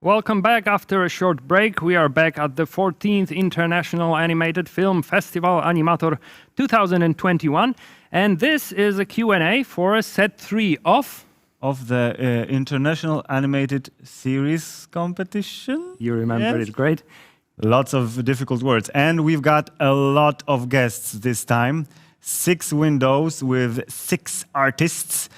Welcome back after a short break. We are back at the 14th International Animated Film Festival Animator 2021. And this is a Q&A for set 3 of the International Animated Series competition. You remember it great. Lots of difficult words. And we've got a lot of guests this time. 6 windows with 6 artists.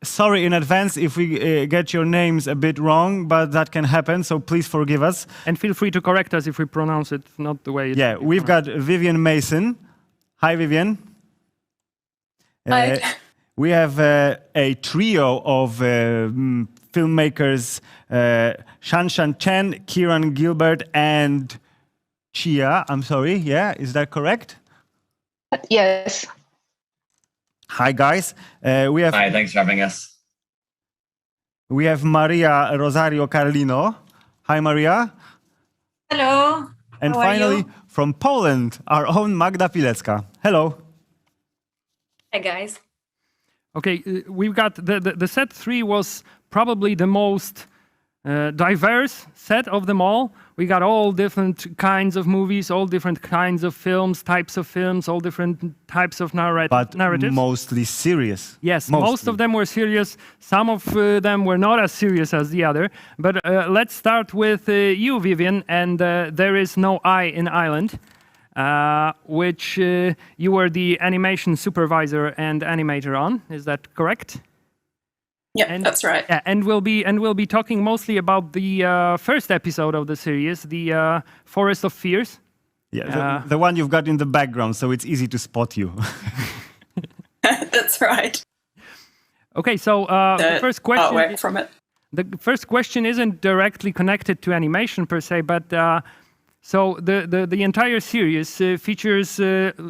Sorry in advance if we get your names a bit wrong, but that can happen, so please forgive us. And feel free to correct us if we pronounce it not the way it's we've got Vivien Mason. Hi, Vivien. Hi. We have a trio of filmmakers, Shanshan Chen, Kieran Guilbert, and Chia. I'm sorry, is that correct? Yes. Hi, guys. Hi, thanks for having us. We have María Rosario Carlino. Hi, Maria. Hello. And How finally, are you? from Poland, our own Magda Pilecka. Hello. Hi, guys. Okay, we've got the set 3 was probably the most diverse set of them all. We got all different kinds of movies, all different kinds of films, types of films, all different types of narratives. But mostly serious. Yes, most of them were serious. Some of them were not as serious as the other. But let's start with you, Vivien, and There Is No I in Island, which you were the animation supervisor and animator on. Is that correct? Yeah, that's right. Yeah, and we'll be talking mostly about the first episode of the series, the Forest of Fears. Yeah, the one you've got in the background, so it's easy to spot you. That's right. Okay, so the first question. Artwork from it. The first question isn't directly connected to animation per se, but so the entire series features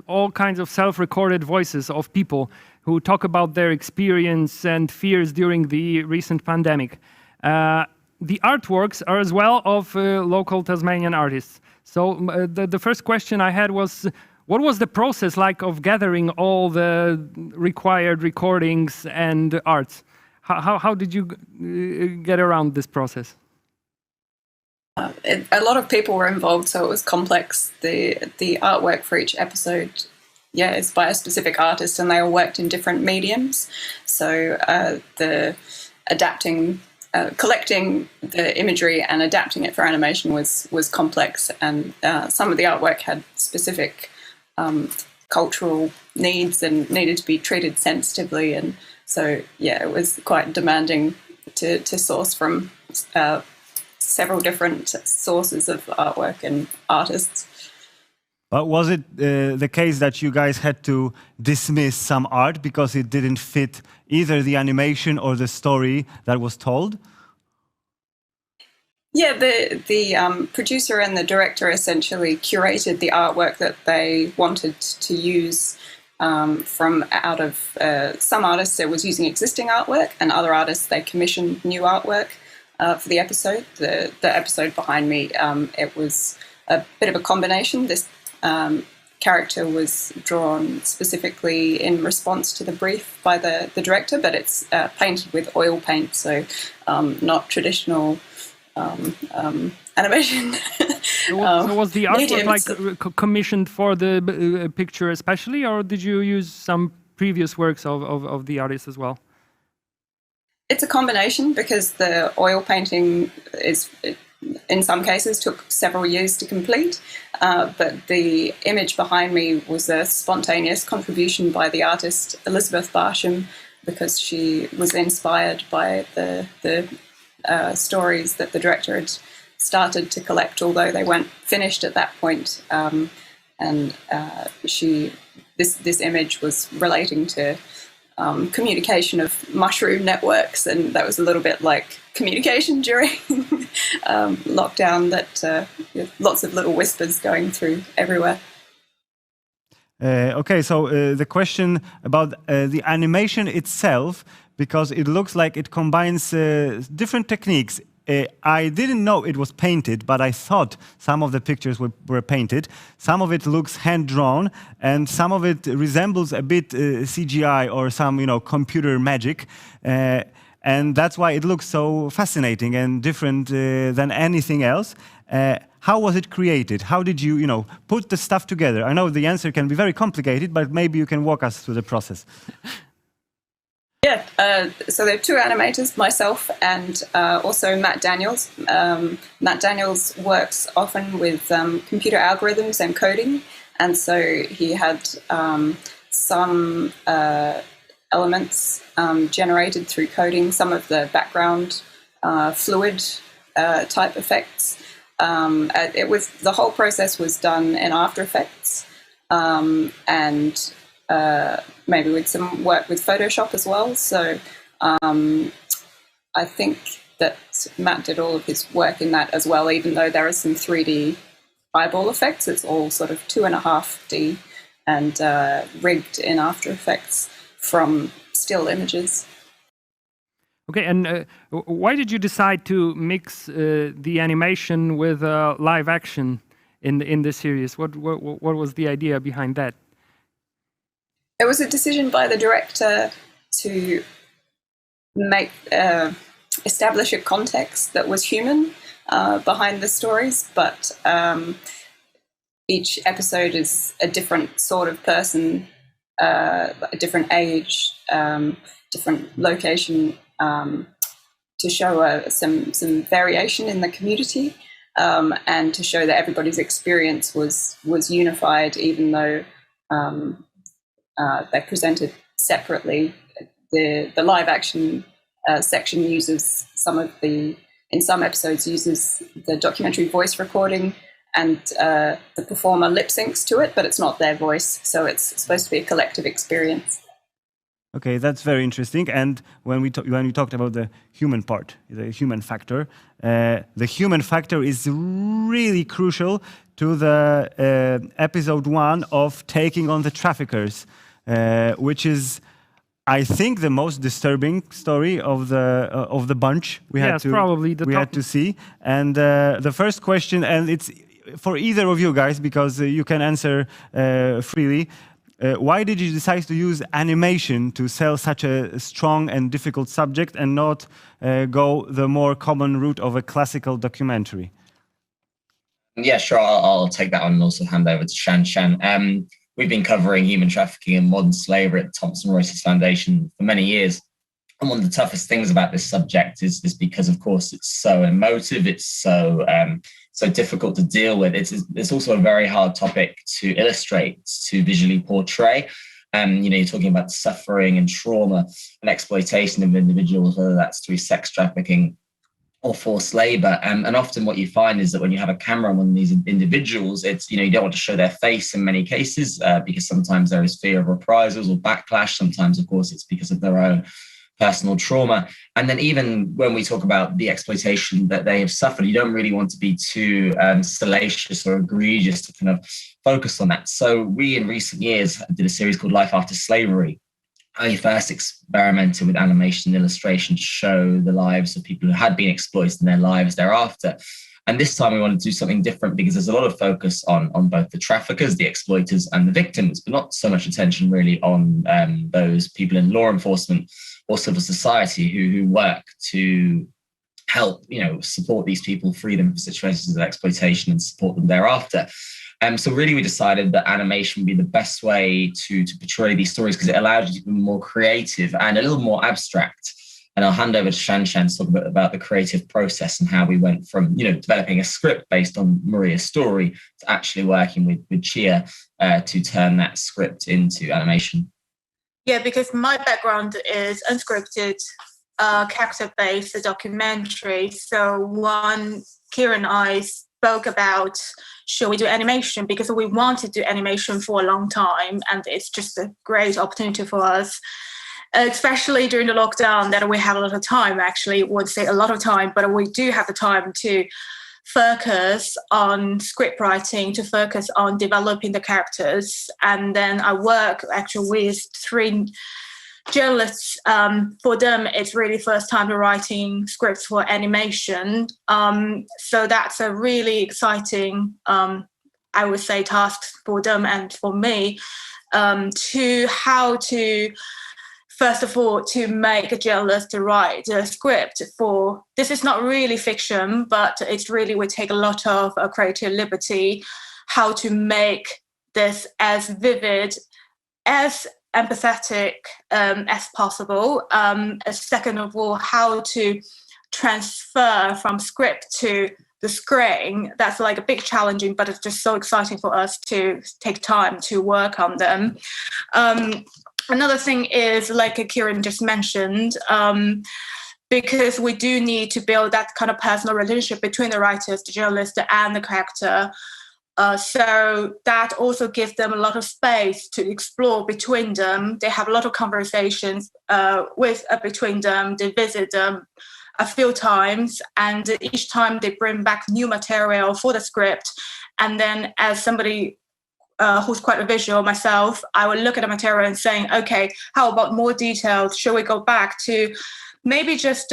all kinds of self-recorded voices of people who talk about their experience and fears during the recent pandemic. The artworks are as well of local Tasmanian artists. So the first question I had was, what was the process like of gathering all the required recordings and arts? How did you get around this process? A lot of people were involved, so it was complex. The artwork for each episode, is by a specific artist, and they all worked in different mediums. So the collecting the imagery and adapting it for animation was complex, and some of the artwork had specific cultural needs and needed to be treated sensitively, and so it was quite demanding to source from several different sources of artwork and artists. But was it the case that you guys had to dismiss some art because it didn't fit either the animation or the story that was told? Yeah, the producer and the director essentially curated the artwork that they wanted to use from out of some artists. It was using existing artwork, and other artists they commissioned new artwork for the episode. The episode behind me, it was a bit of a combination. This character was drawn specifically in response to the brief by the director, but it's painted with oil paint, so not traditional animation. So was the artwork like commissioned for the picture especially, or did you use some previous works of the artist as well? It's a combination, because the oil painting in some cases took several years to complete, but the image behind me was a spontaneous contribution by the artist Elizabeth Barsham, because she was inspired by the stories that the director had started to collect, although they weren't finished at that point. And this image was relating to communication of mushroom networks, and that was a little bit like communication during lockdown, that lots of little whispers going through everywhere. Okay, so the question about the animation itself, because it looks like it combines different techniques. I didn't know it was painted, but I thought some of the pictures were painted. Some of it looks hand-drawn, and some of it resembles a bit CGI or some, computer magic. and that's why it looks so fascinating and different than anything else. How was it created? How did you, put the stuff together? I know the answer can be very complicated, but maybe you can walk us through the process. Yeah, so there are two animators, myself and also Matt Daniels. Matt Daniels works often with computer algorithms and coding, and so he had some elements generated through coding, some of the background fluid type effects. The whole process was done in After Effects, and maybe with some work with Photoshop as well. So I think that Matt did all of his work in that as well, even though there are some 3D eyeball effects. It's all sort of 2.5D and rigged in After Effects from still images. Okay, and why did you decide to mix the animation with live action in the series? What was the idea behind that? It was a decision by the director to make establish a context that was human behind the stories, but each episode is a different sort of person, a different age, different location, to show some variation in the community, and to show that everybody's experience was unified, even though they're presented separately. The live action section uses in some episodes uses the documentary voice recording, and the performer lip syncs to it, but it's not their voice, so it's supposed to be a collective experience. Okay, that's very interesting. And when we talked about the human part, the human factor is really crucial to the episode 1 of Taking on the Traffickers, which is, I think, the most disturbing story of the bunch we had to see. And the first question, and it's for either of you guys, because you can answer freely. Why did you decide to use animation to sell such a strong and difficult subject and not go the more common route of a classical documentary? Yeah, sure. I'll take that one and also hand over to Shanshan. We've been covering human trafficking and modern slavery at the Thomson Reuters Foundation for many years. And one of the toughest things about this subject is because, of course, it's so emotive, it's so difficult to deal with. It's also a very hard topic to illustrate, to visually portray. You're talking about suffering and trauma and exploitation of individuals, whether that's through sex trafficking or forced labor. And often what you find is that when you have a camera on one of these individuals, it's, you don't want to show their face in many cases because sometimes there is fear of reprisals or backlash. Sometimes, of course, it's because of their own personal trauma. And then even when we talk about the exploitation that they have suffered, you don't really want to be too salacious or egregious to kind of focus on that. So we, in recent years, did a series called Life After Slavery. I first experimented with animation and illustration to show the lives of people who had been exploited in their lives thereafter. And this time we wanted to do something different because there's a lot of focus on both the traffickers, the exploiters, and the victims, but not so much attention really on those people in law enforcement or civil society who work to help, support these people, free them from situations of exploitation and support them thereafter. So really we decided that animation would be the best way to portray these stories because it allows you to be more creative and a little more abstract. And I'll hand over to Shanshan to talk a bit about the creative process and how we went from, developing a script based on Maria's story to actually working with Chia to turn that script into animation. Yeah, because my background is unscripted, character-based documentary. So when Kieran and I spoke about, should we do animation? Because we wanted to do animation for a long time, and it's just a great opportunity for us, especially during the lockdown that we have a lot of time. Actually, I would say a lot of time, but we do have the time to focus on script writing, to focus on developing the characters. And then I work actually with 3 journalists. For them, it's really first time writing scripts for animation. So that's a really exciting, I would say, task for them and for me, to how to first of all, to make a journalist to write a script for, this is not really fiction, but it's really, we take a lot of creative liberty, how to make this as vivid, as empathetic as possible. Second of all, how to transfer from script to the screen. That's like a big challenging, but it's just so exciting for us to take time to work on them. Another thing is, like Kieran just mentioned, because we do need to build that kind of personal relationship between the writers, the journalist, and the character. So that also gives them a lot of space to explore between them. They have a lot of conversations between them. They visit them a few times, and each time they bring back new material for the script. And then, as somebody who's quite a visual myself, I will look at the material and saying, okay, how about more details? Should we go back to maybe just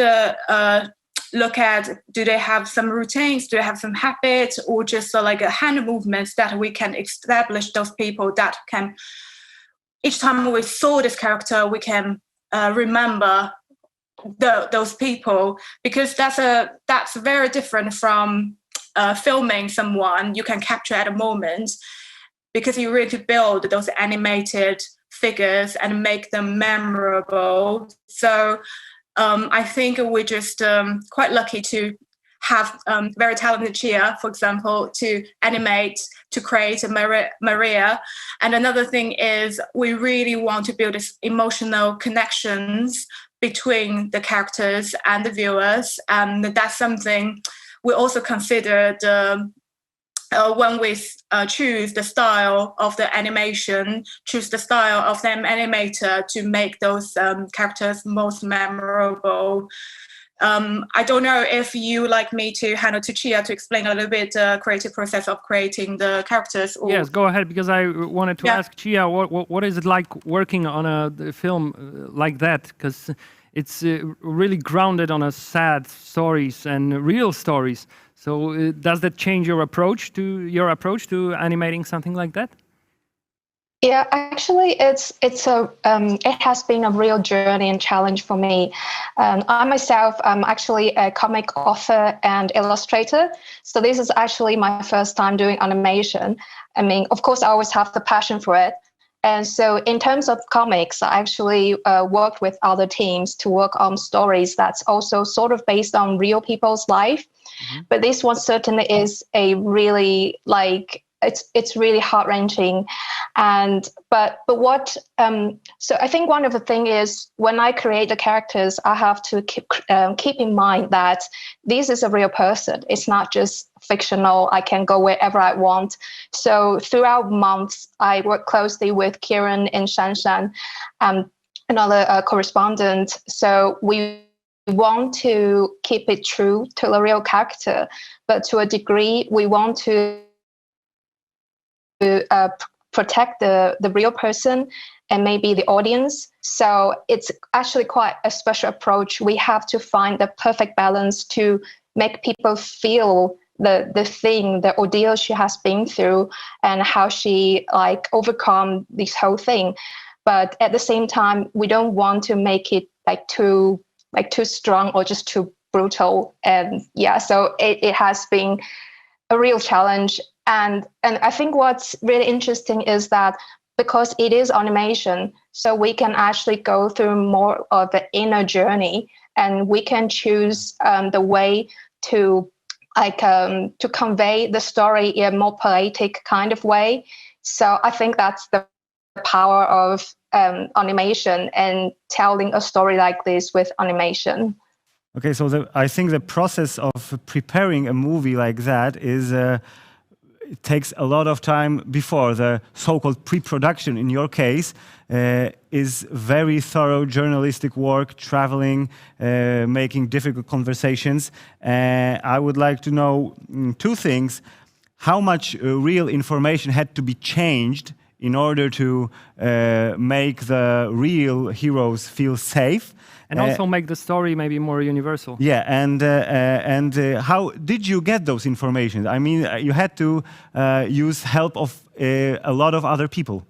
look at, do they have some routines? Do they have some habits? Or just like a hand movements that we can establish those people that can, each time we saw this character, we can remember those people, because that's very different from filming someone you can capture at a moment, because you really build those animated figures and make them memorable. So I think we're just quite lucky to have very talented Chia, for example, to animate, to create a Maria. And another thing is, we really want to build this emotional connections between the characters and the viewers. And that's something we also considered when we choose the style of the animation, choose the style of the animator to make those characters most memorable. I don't know if you like me to hand it to Chia to explain a little bit the creative process of creating the characters. Or... Yes, go ahead, because I wanted to ask Chia, what is it like working on a film like that? Because it's really grounded on a sad stories and real stories. So does that change your approach to animating something like that? Yeah, actually, it has been a real journey and challenge for me. I myself am actually a comic author and illustrator, so this is actually my first time doing animation. I mean, of course, I always have the passion for it. And so in terms of comics, I actually worked with other teams to work on stories that's also sort of based on real people's life. Mm-hmm. But this one certainly is a really, like, it's really heart-wrenching. And but what so I think one of the thing is, when I create the characters, I have to keep in mind that this is a real person. It's not just fictional. I can go wherever I want. So throughout months, I work closely with Kieran and Shanshan, another correspondent. So we want to keep it true to the real character, but to a degree, we want to protect the real person and maybe the audience. So it's actually quite a special approach. We have to find the perfect balance to make people feel the ordeal she has been through and how she overcome this whole thing. But at the same time, we don't want to make it too strong or just too brutal. And yeah, so it has been a real challenge. And I think what's really interesting is that because it is animation, so we can actually go through more of the inner journey, and we can choose the way to convey the story in a more poetic kind of way. So I think that's the power of animation and telling a story like this with animation. Okay, so I think the process of preparing a movie like that is it takes a lot of time before. The so-called pre-production, in your case, is very thorough journalistic work, traveling, making difficult conversations. I would like to know two things. How much real information had to be changed in order to make the real heroes feel safe? And also make the story maybe more universal. Yeah, and how did you get those information? I mean, you had to use help of a lot of other people.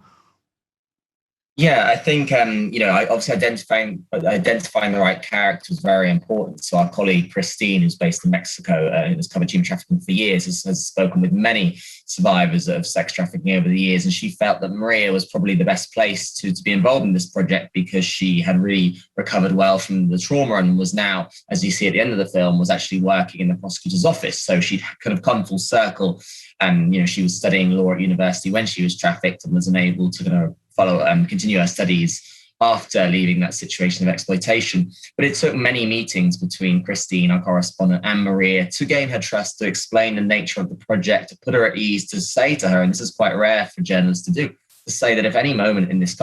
Yeah, I think obviously identifying the right character was very important. So our colleague Christine, who's based in Mexico, has covered human trafficking for years, has spoken with many survivors of sex trafficking over the years, and she felt that Maria was probably the best place to be involved in this project because she had really recovered well from the trauma and was now, as you see at the end of the film, was actually working in the prosecutor's office. So she'd kind of come full circle, and she was studying law at university when she was trafficked and was unable to kind of continue her studies after leaving that situation of exploitation. But it took many meetings between Christine, our correspondent, and Maria to gain her trust, to explain the nature of the project, to put her at ease, to say to her, and this is quite rare for journalists to do, to say that if any moment in this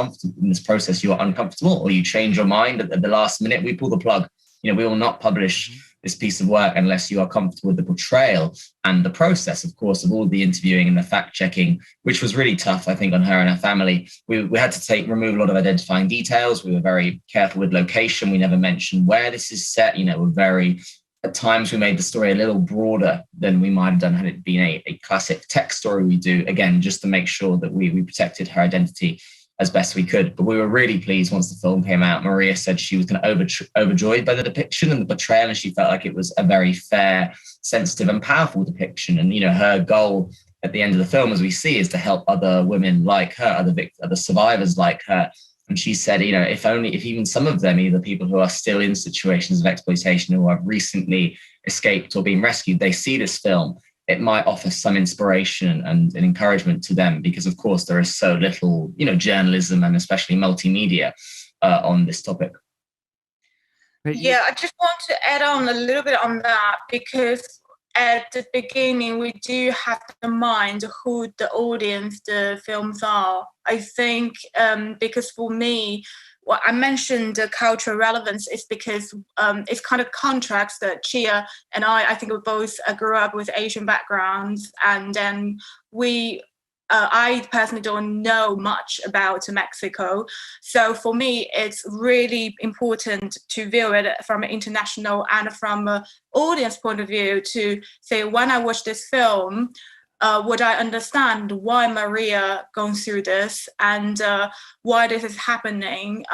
process you are uncomfortable or you change your mind at the last minute, we pull the plug. We will not publish this piece of work unless you are comfortable with the portrayal and the process, of course, of all the interviewing and the fact-checking, which was really tough, I think, on her and her family. We had to remove a lot of identifying details. We were very careful with location. We never mentioned where this is set. At times we made the story a little broader than we might have done had it been a classic text story we do, again, just to make sure that we protected her identity as best we could. But we were really pleased once the film came out. Maria said she was kind of overjoyed by the depiction and the portrayal, and she felt like it was a very fair, sensitive and powerful depiction. And her goal at the end of the film, as we see, is to help other women like her, other survivors like her. And she said, if even some of them, either people who are still in situations of exploitation who have recently escaped or been rescued, they see this film, it might offer some inspiration and encouragement to them, because of course there is so little, journalism and especially multimedia on this topic. Yeah, I just want to add on a little bit on that, because at the beginning we do have to mind who the audience the films are. I think because for me, what I mentioned the cultural relevance is because it's kind of contracts that Chia and I think we both grew up with Asian backgrounds, and then I personally don't know much about Mexico. So for me, it's really important to view it from an international and from an audience point of view, to say, when I watch this film, would I understand why Maria going through this and why this is happening?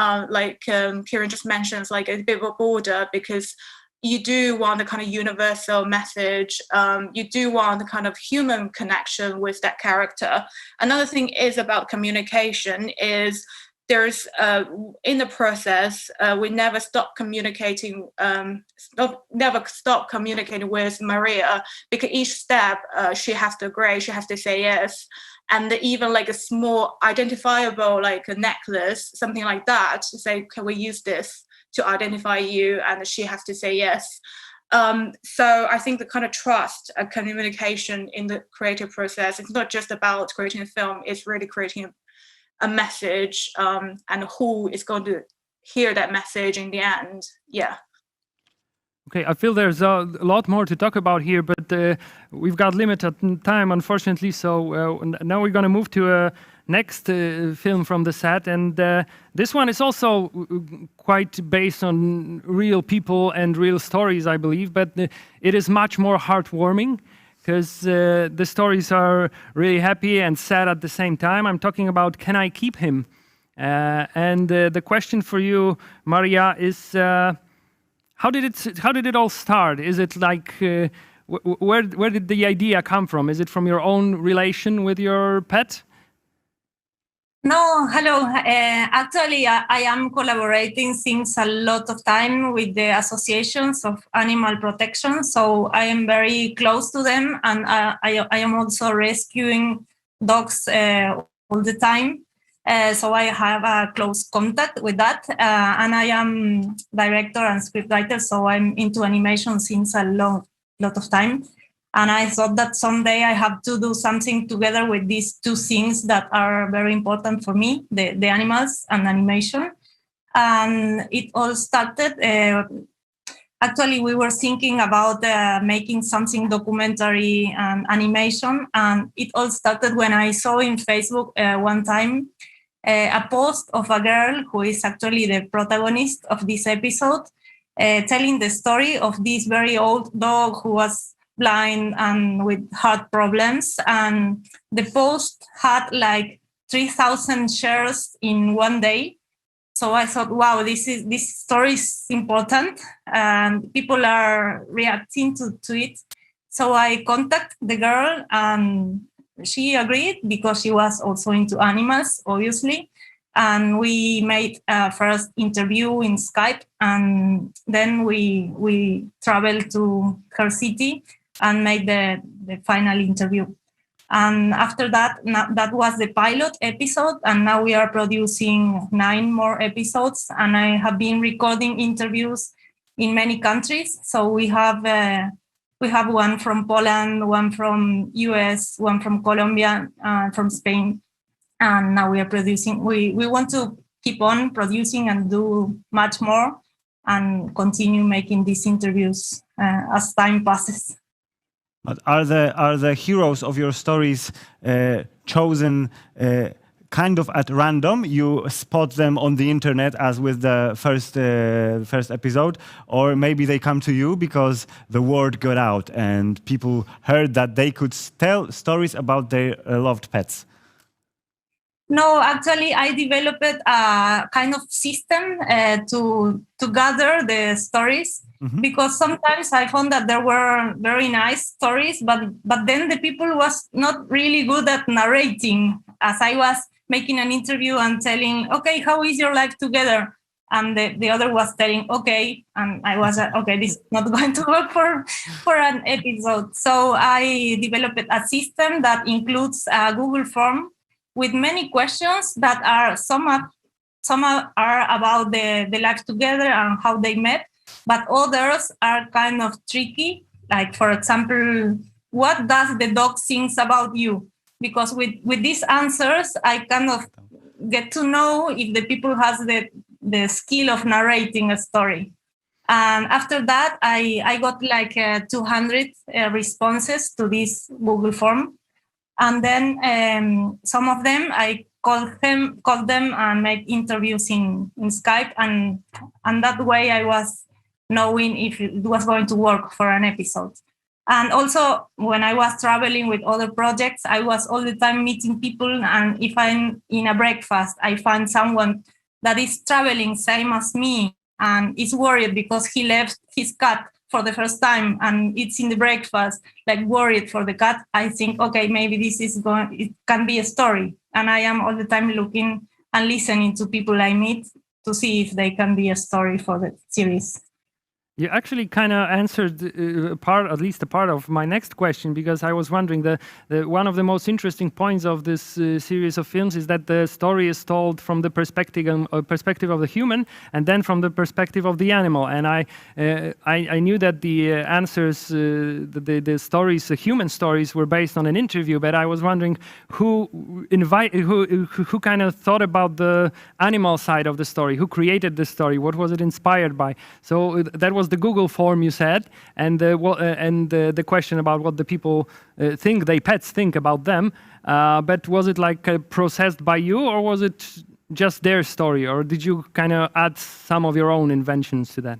Kieran just mentions, like a bit of a border, because you do want the kind of universal message. You do want the kind of human connection with that character. Another thing is about communication is there's in the process, we never stop communicating, with Maria, because each step she has to agree, she has to say yes. And even like a small identifiable, like a necklace, something like that, to say, can we use this to identify you? And she has to say yes. So I think the kind of trust and communication in the creative process, it's not just about creating a film, it's really creating a message, and who is going to hear that message in the end. Yeah. Okay, I feel there's a lot more to talk about here, but we've got limited time, unfortunately. So now we're going to move to a next film from the set, and this one is also quite based on real people and real stories, I believe, but it is much more heartwarming, because the stories are really happy and sad at the same time. I'm talking about Can I Keep Him? And the question for you, Maria, is how did it all start? Is it like where did the idea come from? Is it from your own relation with your pet? No, hello. Actually, I am collaborating since a lot of time with the associations of animal protection, so I am very close to them, and I am also rescuing dogs all the time. So I have a close contact with that, and I am director and scriptwriter, so I'm into animation since a lot of time. And I thought that someday I have to do something together with these two things that are very important for me, the animals and animation. And it all started, actually we were thinking about making something documentary and animation. And it all started when I saw in Facebook one time a post of a girl who is actually the protagonist of this episode, telling the story of this very old dog who was blind and with heart problems. And the post had like 3,000 shares in one day. So I thought, wow, this story is important, and people are reacting to it. So I contacted the girl, and she agreed because she was also into animals, obviously. And we made a first interview in Skype, and then we traveled to her city and made the final interview. And after that, that was the pilot episode, and now we are producing 9 more episodes. And I have been recording interviews in many countries. So we have one from Poland, one from US, one from Colombia, from Spain, and now we are producing. We want to keep on producing and do much more, and continue making these interviews as time passes. But are the heroes of your stories chosen kind of at random? You spot them on the internet, as with the first episode, or maybe they come to you because the word got out and people heard that they could tell stories about their loved pets? No, actually, I developed a kind of system to gather the stories. Mm-hmm. Because sometimes I found that there were very nice stories, but then the people was not really good at narrating. As I was making an interview and telling, okay, how is your life together? And the other was telling, okay, and I was okay, this is not going to work for an episode. So I developed a system that includes a Google form with many questions that are some are about the life together and how they met. But others are kind of tricky. Like, for example, what does the dog think about you? Because with these answers, I kind of get to know if the people has the skill of narrating a story. And after that, I got like 200 responses to this Google form. And then some of them, I called them and make interviews in Skype. And that way I was knowing if it was going to work for an episode. And also, when I was traveling with other projects, I was all the time meeting people. And if I'm in a breakfast, I find someone that is traveling same as me and is worried because he left his cat for the first time and it's in the breakfast, like worried for the cat. I think, okay, maybe it can be a story. And I am all the time looking and listening to people I meet to see if they can be a story for the series. You actually kind of answered at least a part of my next question, because I was wondering one of the most interesting points of this series of films is that the story is told from the perspective of the human and then from the perspective of the animal. And I knew that the answers, the stories, the human stories, were based on an interview. But I was wondering who kind of thought about the animal side of the story, who created the story, what was it inspired by? So that was the Google form you said, and the question about what the people pets think about them. But was it like processed by you, or was it just their story, or did you kind of add some of your own inventions to that?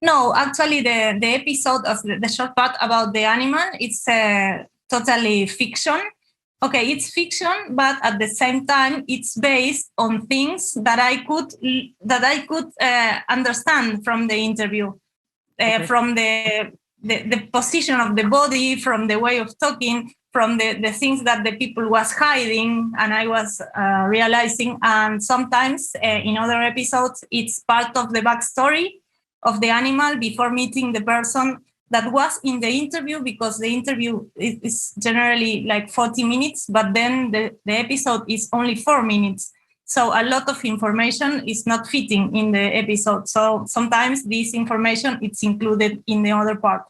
No, actually, the episode of the short part about the animal, it's totally fiction. Okay, it's fiction, but at the same time, it's based on things that I could understand from the interview, okay. From the position of the body, from the way of talking, from the things that the people was hiding, and I was realizing. And sometimes in other episodes, it's part of the backstory of the animal before meeting the person that was in the interview, because the interview is generally like 40 minutes, but then the episode is only 4 minutes. So a lot of information is not fitting in the episode. So sometimes this information it's included in the other part.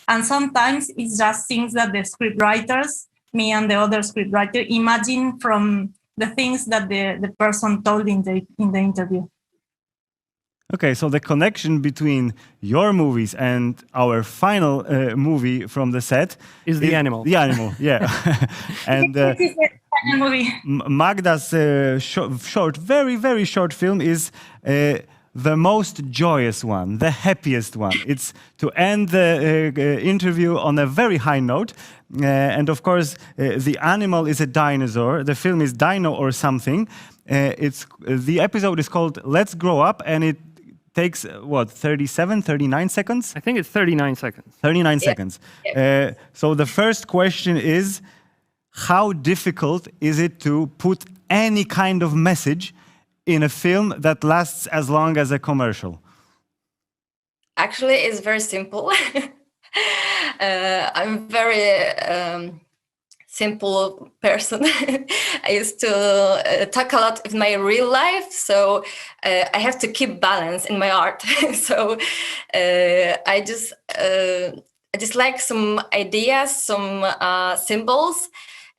And sometimes it's just things that the script writers, me and the other script writer, imagine from the things that the person told in the interview. Okay, so the connection between your movies and our final movie from the set is the animal. The animal, yeah. And movie. Magda's very, very short film is the most joyous one, the happiest one. It's to end the interview on a very high note. And of course, the animal is a dinosaur. The film is Dino or Something. The episode is called Let's Grow Up, and it takes, 39 seconds? I think it's 39 seconds. 39 seconds. So the first question is, how difficult is it to put any kind of message in a film that lasts as long as a commercial? Actually, it's very simple. I'm very simple person. I used to talk a lot in my real life, so I have to keep balance in my art. So I just like some ideas, some symbols,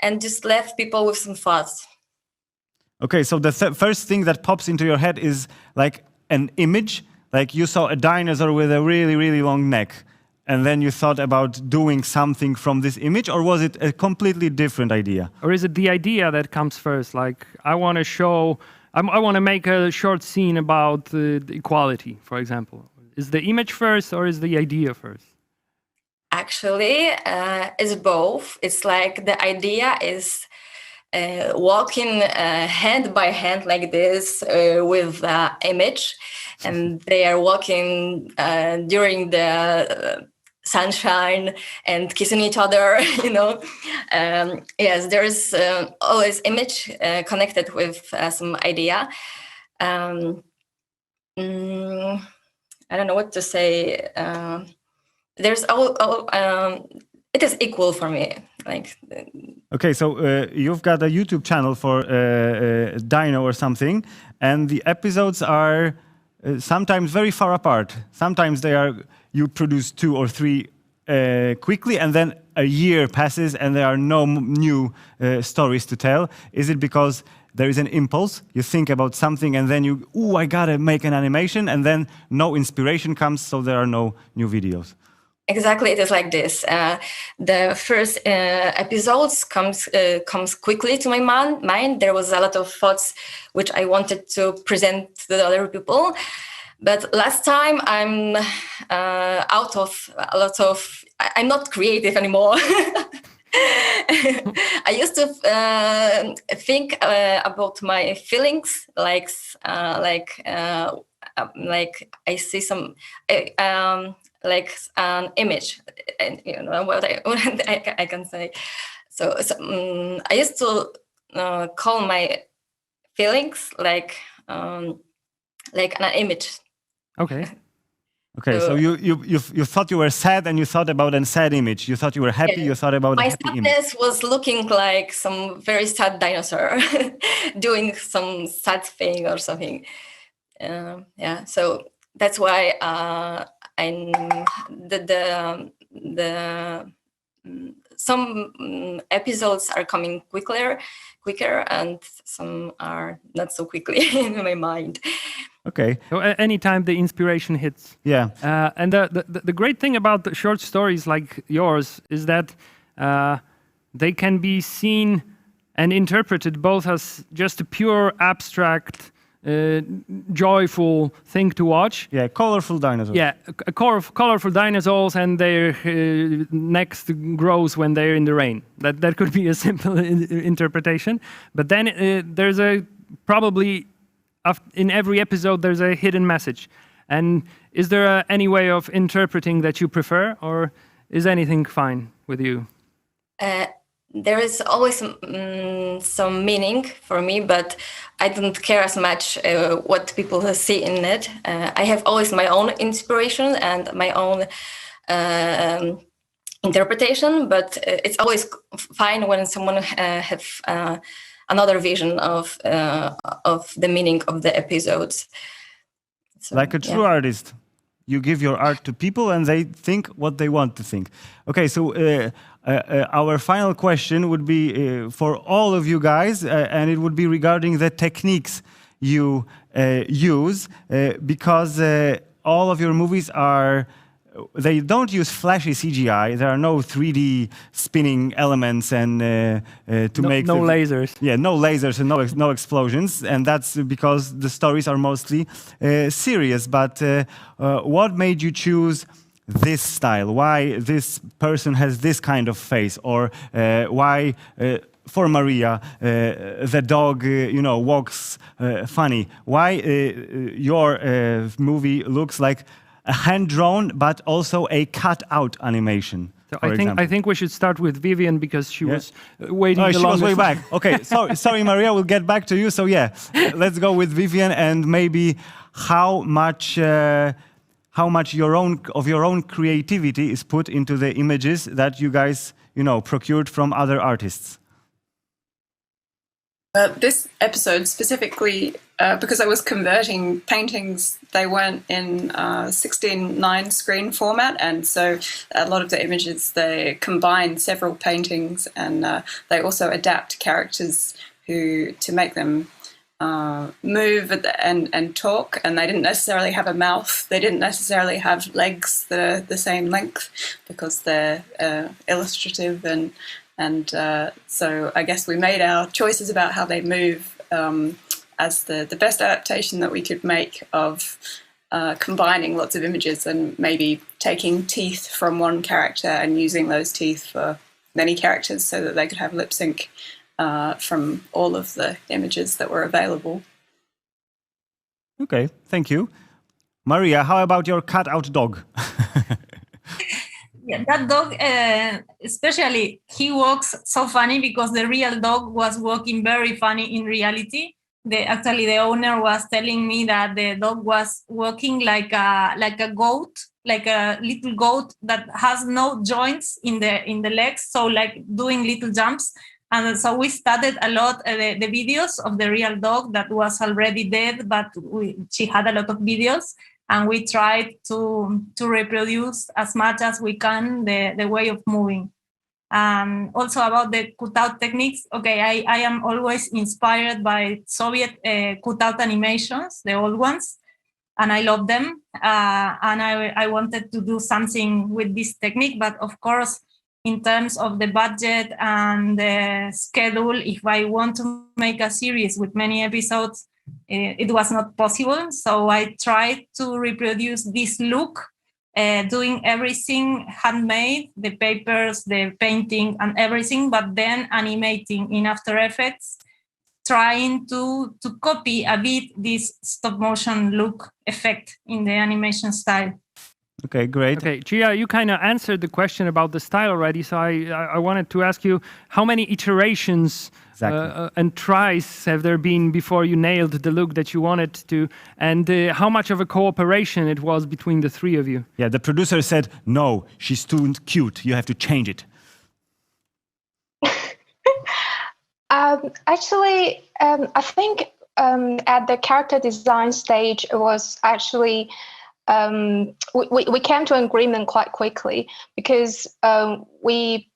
and just left people with some thoughts. Okay, so the first thing that pops into your head is like an image, like you saw a dinosaur with a really, really long neck, and then you thought about doing something from this image, or was it a completely different idea? Or is it the idea that comes first? Like, I want to show, I want to make a short scene about the equality, for example. Is the image first, or is the idea first? Actually, it's both. It's like the idea is walking hand by hand like this with the image, and they are walking during the sunshine and kissing each other, you know. Yes, there is always image connected with some idea. I don't know what to say. There's it is equal for me. Like. Okay, so you've got a YouTube channel for Dino or Something, and the episodes are sometimes very far apart. Sometimes you produce 2 or 3 quickly, and then a year passes and there are no new stories to tell. Is it because there is an impulse, you think about something, and then I gotta make an animation, and then no inspiration comes, so there are no new videos? Exactly, it is like this. The first episodes comes quickly to my mind. There was a lot of thoughts which I wanted to present to the other people, but last time I'm out of a lot of. I'm not creative anymore. I used to think about my feelings, like I see some. Like an image, and you know what I can say. So I used to call my feelings like an image. Okay. Okay, so you thought you were sad, and you thought about a sad image. You thought you were happy. You thought about a happy image. My sadness was looking like some very sad dinosaur doing some sad thing or something. Yeah, so that's why. Some episodes are coming quicker, and some are not so quickly in my mind. Okay. So anytime the inspiration hits. Yeah. And the great thing about the short stories like yours is that they can be seen and interpreted both as just a pure abstract joyful thing to watch. Yeah, colorful dinosaurs. Yeah, colorful dinosaurs, and their necks grows when they're in the rain. That could be a simple interpretation. But then there's probably in every episode there's a hidden message. And is there any way of interpreting that you prefer, or is anything fine with you? There is always some meaning for me, but I don't care as much what people see in it. I have always my own inspiration and my own interpretation, but it's always fine when someone have another vision of the meaning of the episodes. So, like a true artist. You give your art to people and they think what they want to think. Okay, so our final question would be for all of you guys, and it would be regarding the techniques you use, because all of your movies are they don't use flashy CGI. There are no 3D spinning elements and to make no lasers. Yeah, no lasers and no explosions, and that's because the stories are mostly serious. But what made you choose this style? Why this person has this kind of face, or why? For Maria, the dog, walks funny. Why your movie looks like a hand-drawn, but also a cut-out animation? So I think we should start with Vivien because she was waiting. She was way back. Okay, sorry, Maria. We'll get back to you. So yeah, let's go with Vivien, and maybe how much your own creativity is put into the images that you guys procured from other artists. This episode specifically, because I was converting paintings, they weren't in 16:9 screen format, and so a lot of the images, they combine several paintings, and they also adapt characters to make them move and talk, and they didn't necessarily have a mouth, they didn't necessarily have legs that are the same length, because they're illustrative, and so I guess we made our choices about how they move as the best adaptation that we could make of combining lots of images and maybe taking teeth from one character and using those teeth for many characters so that they could have lip sync from all of the images that were available. Okay, thank you. Maria, how about your cut-out dog? Yeah, that dog, especially, he walks so funny because the real dog was walking very funny in reality. Actually, the owner was telling me that the dog was walking like a goat, like a little goat that has no joints in the legs, so like doing little jumps. And so we studied a lot the videos of the real dog that was already dead, but she had a lot of videos. And we tried to reproduce as much as we can the way of moving. Also about the cutout techniques, okay, I am always inspired by Soviet cutout animations, the old ones, and I love them. And I wanted to do something with this technique, but of course, in terms of the budget and the schedule, if I want to make a series with many episodes, it was not possible. So I tried to reproduce this look, doing everything handmade, the papers, the painting and everything, but then animating in After Effects, trying to copy a bit this stop motion look effect in the animation style. Okay, great. Okay, Chia, you kind of answered the question about the style already, so I wanted to ask you, how many iterations and tries have there been before you nailed the look that you wanted to, and how much of a cooperation it was between the three of you? Yeah, the producer said, no, she's too cute, you have to change it. Actually, I think at the character design stage, it was actually we came to an agreement quite quickly because we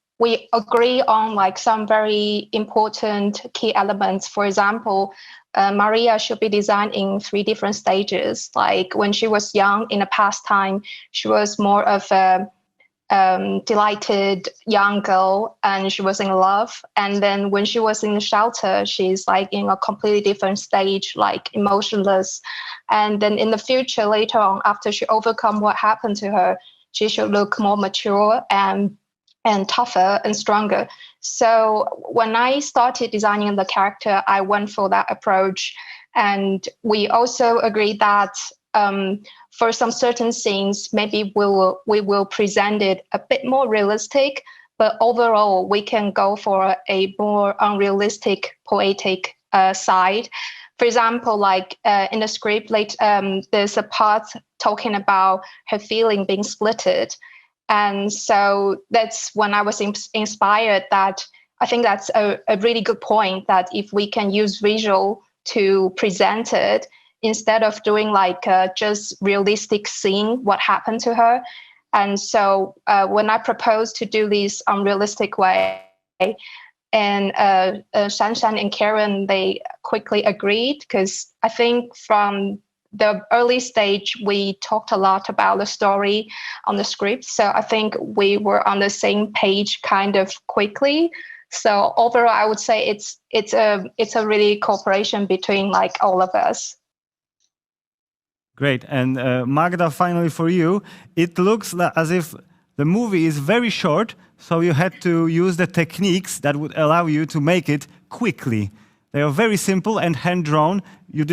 agree on like some very important key elements. For example, Maria should be designed in 3 different stages. Like when she was young, in a past time, she was more of a delighted young girl and she was in love. And then when she was in the shelter, she's like in a completely different stage, like emotionless. And then in the future, later on, after she overcome what happened to her, she should look more mature and tougher and stronger. So when I started designing the character, I went for that approach. And we also agreed that for some certain scenes, maybe we will present it a bit more realistic, but overall we can go for a more unrealistic, poetic side. For example, like in the script, there's a part talking about her feeling being splitted. And so that's when I was inspired that I think that's a really good point, that if we can use visual to present it, instead of doing like just realistic scene what happened to her. And so when I proposed to do this unrealistic way, and Shanshan and Kieran, they quickly agreed, because I think from the early stage, we talked a lot about the story on the script. So I think we were on the same page kind of quickly. So overall, I would say it's a really cooperation between like all of us. Great. And Magda, finally for you, it looks as if the movie is very short, so you had to use the techniques that would allow you to make it quickly. They are very simple and hand-drawn.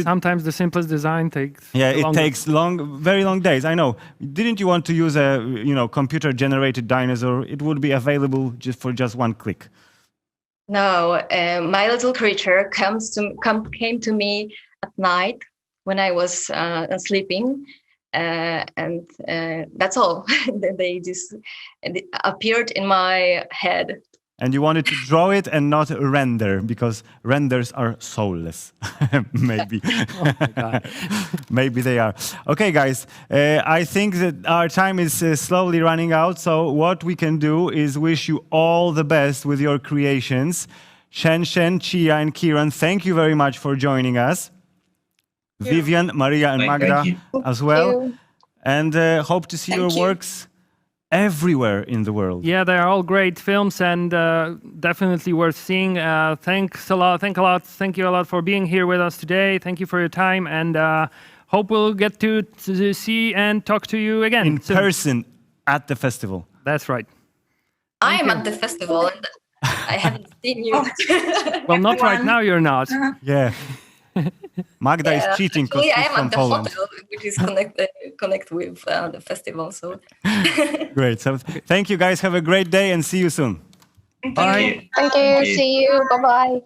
Sometimes the simplest design takes it takes very long days. I know. Didn't you want to use a computer-generated dinosaur? It would be available just one click. No, my little creature came to me at night when I was sleeping, and that's all. They just appeared in my head. And you wanted to draw it and not render, because renders are soulless. Maybe. Oh my God. Maybe they are. Okay, guys, I think that our time is slowly running out. So what we can do is wish you all the best with your creations. Shanshan, Chia, and Kieran, thank you very much for joining us. Vivien, Maria, and Magda as well. And hope to see your works everywhere in the world. Yeah, they are all great films and definitely worth seeing. Thanks a lot. Thank you a lot for being here with us today. Thank you for your time, and hope we'll get to see and talk to you again in person at the festival. That's right. I am at the festival and I haven't seen you. Well, not right now. You're not. Yeah. Magda is cheating because she's from Poland. Hotel, which is connect with the festival. So great. So thank you guys. Have a great day and see you soon. Bye. Thank you. See you. Bye bye.